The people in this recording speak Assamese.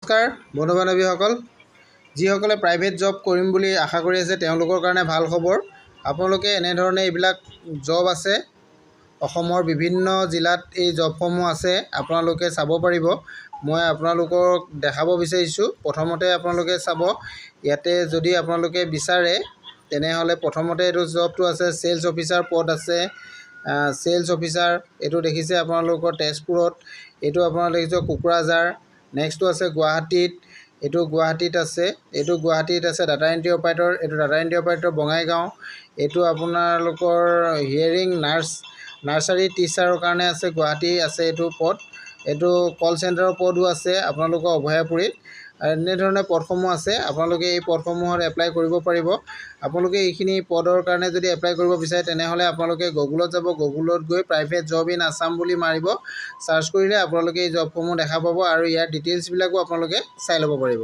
নমস্কাৰ বন্ধু বান্ধৱীসকল, যিসকলে প্ৰাইভেট জব কৰিম বুলি আশা কৰি আছে তেওঁলোকৰ কাৰণে ভাল খবৰ। আপোনালোকে এনেধৰণে এইবিলাক জব আছে, অসমৰ বিভিন্ন জিলাত এই জবসমূহ আছে, আপোনালোকে চাব পাৰিব। মই আপোনালোকক দেখাব বিচাৰিছোঁ। প্ৰথমতে আপোনালোকে চাব, ইয়াতে যদি আপোনালোকে বিচাৰে তেনেহ'লে প্ৰথমতে এইটো জবটো আছে, চেলছ অফিচাৰ পদ আছে। চেলছ অফিচাৰ এইটো দেখিছে আপোনালোকৰ তেজপুৰত, এইটো আপোনালোকে দেখিছে কোকৰাঝাৰ। নেক্সটটো আছে গুৱাহাটীত, এইটো গুৱাহাটীত আছে, এইটো গুৱাহাটীত আছে ডাটা এণ্ট্ৰি অপাৰেটৰ, এইটো ডাটা এণ্ট্ৰি অপাৰেটৰ বঙাইগাঁও। এইটো আপোনালোকৰ হিয়াৰিং নাৰ্চাৰী টিচাৰৰ কাৰণে আছে, গুৱাহাটী আছে এইটো পদ। এইটো কল চেণ্টাৰৰ পদো আছে আপোনালোকৰ অভয়াপুৰীত। এনেধৰণে পদসমূহ আছে, আপোনালোকে এই পদসমূহত এপ্লাই কৰিব পাৰিব। আপোনালোকে এইখিনি পদৰ কাৰণে যদি এপ্লাই কৰিব বিচাৰে তেনেহ'লে আপোনালোকে গুগলত যাব, গুগলত গৈ প্ৰাইভেট জব ইন আছাম বুলি মাৰিব। চাৰ্চ কৰিলে আপোনালোকে এই জবসমূহ দেখা পাব আৰু ইয়াৰ ডিটেইলছবিলাকো আপোনালোকে চাই ল'ব পাৰিব।